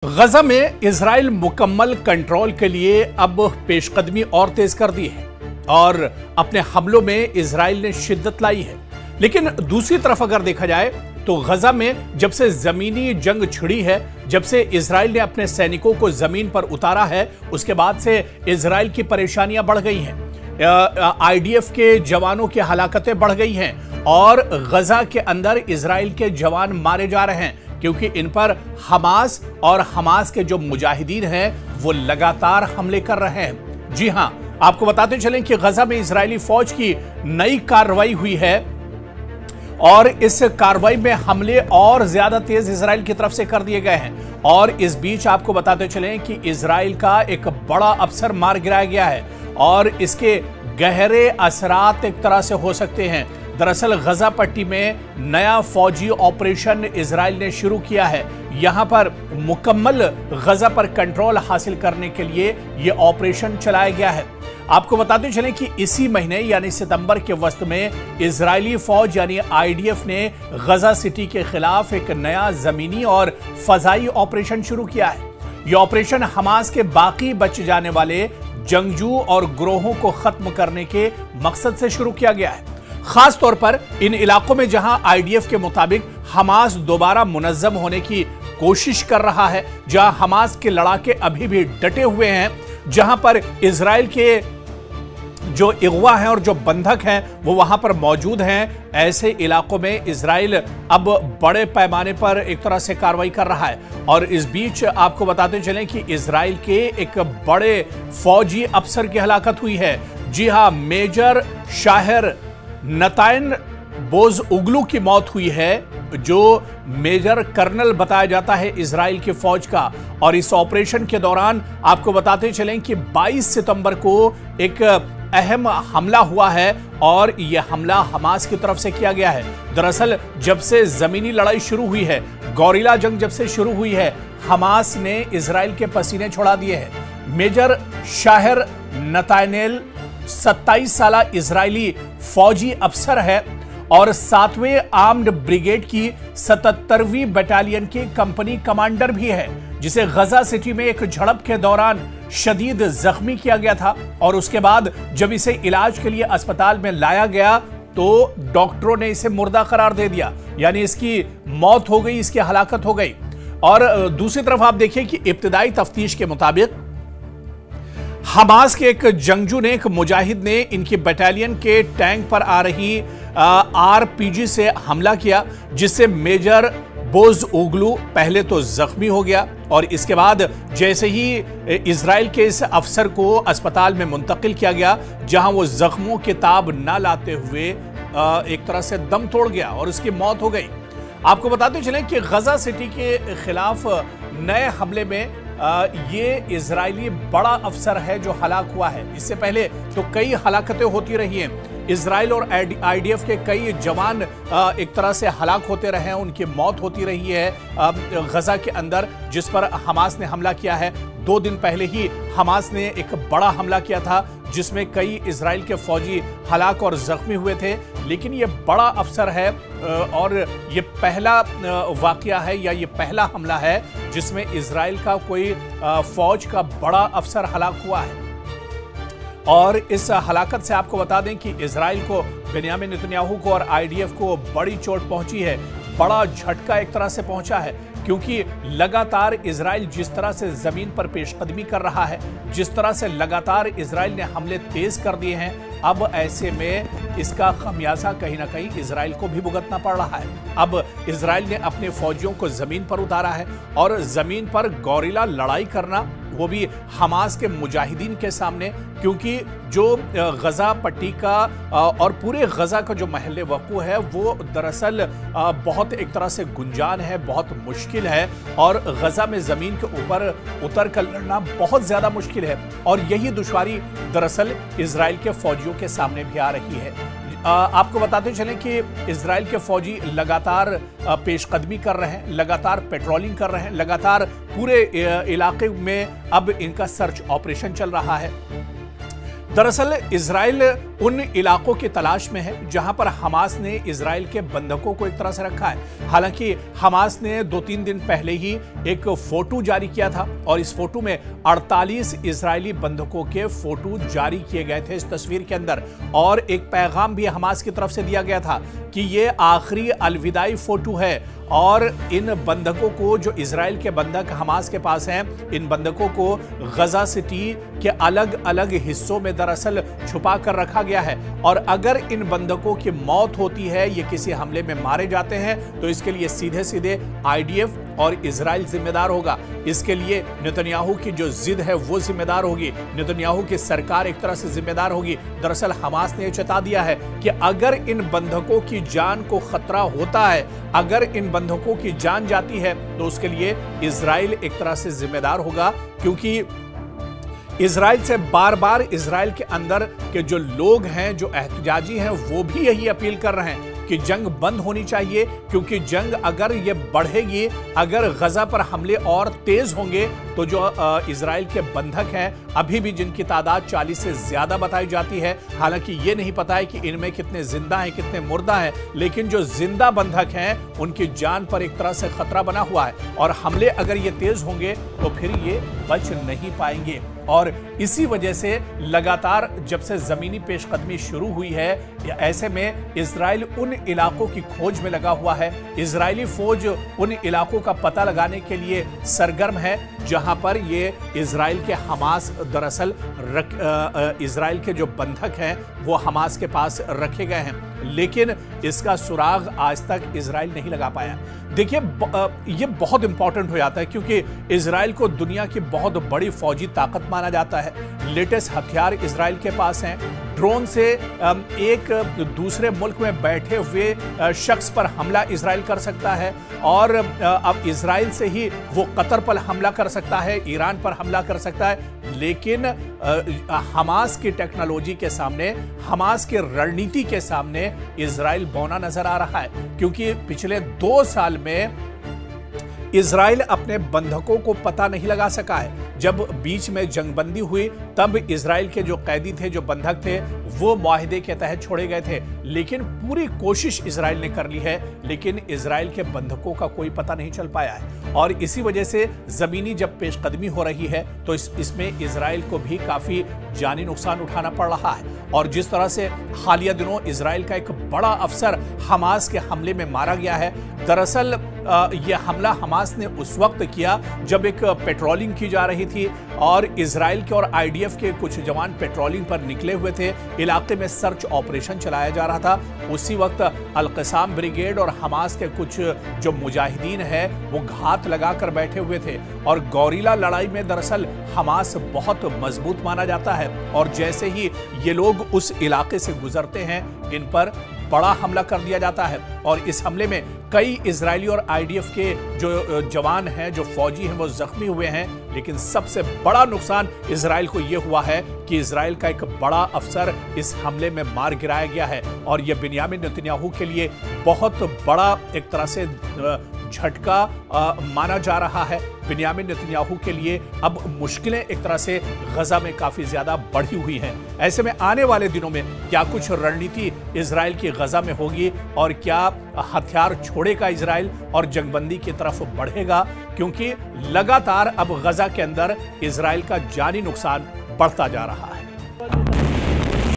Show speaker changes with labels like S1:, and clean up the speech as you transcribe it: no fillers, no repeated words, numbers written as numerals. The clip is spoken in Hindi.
S1: गजा में इजराइल मुकम्मल कंट्रोल के लिए अब पेशकदमी और तेज कर दी है और अपने हमलों में इजराइल ने शिद्दत लाई है। लेकिन दूसरी तरफ अगर देखा जाए तो गजा में जब से जमीनी जंग छिड़ी है, जब से इजराइल ने अपने सैनिकों को जमीन पर उतारा है, उसके बाद से इजराइल की परेशानियां बढ़ गई हैं। आईडीएफ के जवानों की हलाकतें बढ़ गई हैं और गजा के अंदर इजराइल के जवान मारे जा रहे हैं क्योंकि इन पर हमास और हमास के जो मुजाहिदीन हैं वो लगातार हमले कर रहे हैं। जी हां, आपको बताते चलें कि गजा में इजरायली फौज की नई कार्रवाई हुई है और इस कार्रवाई में हमले और ज्यादा तेज इजराइल की तरफ से कर दिए गए हैं। और इस बीच आपको बताते चलें कि इजराइल का एक बड़ा अफसर मार गिराया गया है और इसके गहरे असरात एक तरह से हो सकते हैं। दरअसल गजा पट्टी में नया फौजी ऑपरेशन इजराइल ने शुरू किया है। यहां पर मुकम्मल गजा पर कंट्रोल हासिल करने के लिए यह ऑपरेशन चलाया गया है। आपको बताते चलें कि इसी महीने यानी सितंबर के वस्त में इजरायली फौज यानी आईडीएफ ने गजा सिटी के खिलाफ एक नया जमीनी और फजाई ऑपरेशन शुरू किया है। यह ऑपरेशन हमास के बाकी बच जाने वाले जंगजू और ग्रोहों को खत्म करने के मकसद से शुरू किया गया है। खास तौर पर इन इलाकों में जहां आईडीएफ के मुताबिक हमास दोबारा मुनज्जम होने की कोशिश कर रहा है, जहां हमास के लड़ाके अभी भी डटे हुए हैं, जहां पर इजराइल के जो अगवा हैं और जो बंधक हैं वो वहां पर मौजूद हैं, ऐसे इलाकों में इजराइल अब बड़े पैमाने पर एक तरह से कार्रवाई कर रहा है। और इस बीच आपको बताते चलें कि इजराइल के एक बड़े फौजी अफसर की हलाकत हुई है। जी हां, मेजर शाहिर नताइन बोज उगलू की मौत हुई है, जो मेजर कर्नल बताया जाता है इजराइल की फौज का। और इस ऑपरेशन के दौरान आपको बताते चलें कि 22 सितंबर को एक अहम हमला हुआ है और यह हमला हमास की तरफ से किया गया है। दरअसल जब से जमीनी लड़ाई शुरू हुई है, गौरिला जंग जब से शुरू हुई है, हमास ने इजराइल के पसीने छुड़ा दिए हैं। मेजर शाहिर नतानेल 27 साल इजरायली फौजी अफसर है और 7वें आर्म्ड ब्रिगेड की 77वीं बटालियन की कंपनी कमांडर भी है, जिसे गजा सिटी में एक झड़प के दौरान शदीद जख्मी किया गया था। और उसके बाद जब इसे इलाज के लिए अस्पताल में लाया गया तो डॉक्टरों ने इसे मुर्दा करार दे दिया, यानी इसकी मौत हो गई, इसकी हलाकत हो गई। और दूसरी तरफ आप देखिए कि इब्तिदाई तफ्तीश के मुताबिक हमास के एक जंगजू ने, एक मुजाहिद ने इनकी बटालियन के टैंक पर आ रही आरपीजी से हमला किया, जिससे मेजर बोज उगलू पहले तो जख्मी हो गया और इसके बाद जैसे ही इजराइल के इस अफसर को अस्पताल में मुंतकिल किया गया, जहां वो जख्मों के ताब ना लाते हुए एक तरह से दम तोड़ गया और उसकी मौत हो गई। आपको बताते चलें कि गजा सिटी के खिलाफ नए हमले में ये इजरायली बड़ा अफसर है जो हलाक हुआ है। इससे पहले तो कई हलाकतें होती रही हैं। इजराइल और आईडीएफ के कई जवान एक तरह से हलाक होते रहे हैं, उनकी मौत होती रही है गजा के अंदर, जिस पर हमास ने हमला किया है। 2 दिन पहले ही हमास ने एक बड़ा हमला किया था जिसमें कई इजराइल के फौजी हलाक और जख्मी हुए थे। लेकिन ये बड़ा अफसर है और ये पहला वाकया है या ये पहला हमला है जिसमें इजराइल का कोई फौज का बड़ा अफसर हलाक हुआ है। और इस हलाकत से आपको बता दें कि इजराइल को, बेन्यामिन नेतन्याहू को और आईडीएफ को बड़ी चोट पहुंची है, बड़ा झटका एक तरह से पहुंचा है, क्योंकि लगातार इजराइल जिस तरह से जमीन पर पेशकदमी कर रहा है, जिस तरह से लगातार इजराइल ने हमले तेज कर दिए हैं, अब ऐसे में इसका खमियाजा कहीं ना कहीं इजराइल को भी भुगतना पड़ रहा है। अब इजराइल ने अपने फौजियों को जमीन पर उतारा है और जमीन पर गौरिला लड़ाई करना, वो भी हमास के मुजाहिदीन के सामने, क्योंकि जो गजा पट्टी का और पूरे गजा का जो महल वक़ू है वो दरअसल बहुत एक तरह से गुंजान है, बहुत मुश्किल है और गजा में ज़मीन के ऊपर उतर कर लड़ना बहुत ज़्यादा मुश्किल है। और यही दुश्वारी दरअसल इजराइल के फौजियों के सामने भी आ रही है। आपको बताते चलें कि इजराइल के फौजी लगातार पेशकदमी कर रहे हैं, लगातार पेट्रोलिंग कर रहे हैं, लगातार पूरे इलाके में अब इनका सर्च ऑपरेशन चल रहा है। दरअसल इजराइल उन इलाकों की तलाश में है जहां पर हमास ने इजराइल के बंधकों को एक तरह से रखा है। हालांकि हमास ने 2-3 दिन पहले ही एक फोटो जारी किया था और इस फोटो में 48 इजरायली बंधकों के फोटो जारी किए गए थे इस तस्वीर के अंदर, और एक पैगाम भी हमास की तरफ से दिया गया था कि ये आखिरी अलविदाई फोटो है और इन बंधकों को, जो इजराइल के बंधक हमास के पास हैं, इन बंधकों को गजा सिटी के अलग अलग हिस्सों में दरअसल छुपा कर रखा गया है और अगर इन बंधकों की मौत होती है, ये किसी हमले में मारे जाते हैं, तो इसके लिए सीधे सीधे आईडीएफ और इजराइल जिम्मेदार होगा। इसके लिए नेतन्याहू की जो जिद है वो जिम्मेदार होगी, नेतन्याहू की सरकार एक तरह से जिम्मेदार होगी। दरअसल हमास ने चेता दिया है कि अगर इन बंधकों की जान को खतरा होता है, अगर इन बंधकों की जान जाती है, तो उसके लिए इजराइल एक तरह से जिम्मेदार होगा, क्योंकि इजराइल से बार बार इजराइल के अंदर के जो लोग हैं, जो एहतजाजी हैं, वो भी यही अपील कर रहे हैं कि जंग बंद होनी चाहिए, क्योंकि जंग अगर ये बढ़ेगी, अगर गजा पर हमले और तेज होंगे, तो जो इजराइल के बंधक हैं, अभी भी जिनकी तादाद 40 से ज्यादा बताई जाती है, हालांकि ये नहीं पता है कि इनमें कितने जिंदा हैं कितने मुर्दा हैं, लेकिन जो जिंदा बंधक हैं उनकी जान पर एक तरह से खतरा बना हुआ है और हमले अगर ये तेज होंगे तो फिर ये बच नहीं पाएंगे। और इसी वजह से लगातार जब से जमीनी पेशकदमी शुरू हुई है, ऐसे में इजराइल उन इलाकों की खोज में लगा हुआ है। इजरायली फौज उन इलाकों का पता लगाने के लिए सरगर्म है जहां पर ये इजराइल के हमास दरअसल इजराइल के जो बंधक हैं वो हमास के पास रखे गए हैं, लेकिन इसका सुराग आज तक इजराइल नहीं लगा पाया। देखिए, ये बहुत इंपॉर्टेंट हो जाता है क्योंकि इजराइल को दुनिया की बहुत बड़ी फौजी ताकत माना जाता है। लेटेस्ट हथियार इजराइल के पास हैं। ड्रोन से एक दूसरे मुल्क में बैठे हुए शख्स पर हमला इजराइल कर सकता है और अब इजराइल से ही वो कतर पर हमला कर सकता है, ईरान पर हमला कर सकता है। लेकिन हमास की टेक्नोलॉजी के सामने, हमास की रणनीति के सामने इजराइल बौना नजर आ रहा है, क्योंकि पिछले 2 साल में इजराइल अपने बंधकों को पता नहीं लगा सका है। जब बीच में जंगबंदी हुई तब इजराइल के जो कैदी थे, जो बंधक थे, वो मुआहिदे के तहत छोड़े गए थे, लेकिन पूरी कोशिश इजराइल ने कर ली है, लेकिन इजराइल के बंधकों का कोई पता नहीं चल पाया है। और इसी वजह से जमीनी जब पेशकदमी हो रही है तो इसमें इजराइल को भी काफी जानी नुकसान उठाना पड़ रहा है। और जिस तरह से हालिया दिनों इजराइल का एक बड़ा अफसर हमास के हमले में मारा गया है, दरअसल यह हमला हमास ने उस वक्त किया जब एक पेट्रोलिंग की जा रही थी और इजराइल के और आईडीएफ के कुछ जवान पेट्रोलिंग पर निकले हुए थे, इलाके में सर्च ऑपरेशन चलाया जा रहा था। उसी वक्त अल-क़साम ब्रिगेड और हमास के कुछ जो मुजाहिदीन हैं वो घात लगाकर बैठे हुए थे और गौरीला लड़ाई में दरअसल हमास बहुत मजबूत माना जाता है और जैसे ही ये लोग उस इलाके से गुजरते हैं, इन पर बड़ा हमला कर दिया जाता है और इस हमले में कई इजरायली और आईडीएफ के जो जवान हैं, जो फौजी हैं, वो जख्मी हुए हैं। लेकिन सबसे बड़ा नुकसान इजराइल को यह हुआ है कि इजराइल का एक बड़ा अफसर इस हमले में मार गिराया गया है और यह बिन्यामिन नेतन्याहू के लिए बहुत बड़ा एक तरह से झटका माना जा रहा है। बिन्यामिन नेतन्याहू के लिए अब मुश्किलें एक तरह से गजा में काफी ज्यादा बढ़ी हुई हैं। ऐसे में आने वाले दिनों में क्या कुछ रणनीति इजराइल की गजा में होगी और क्या हथियार छोड़ेगा इजराइल और जंगबंदी की तरफ बढ़ेगा, क्योंकि लगातार अब गजा के अंदर इजराइल का जानी नुकसान बढ़ता जा रहा है।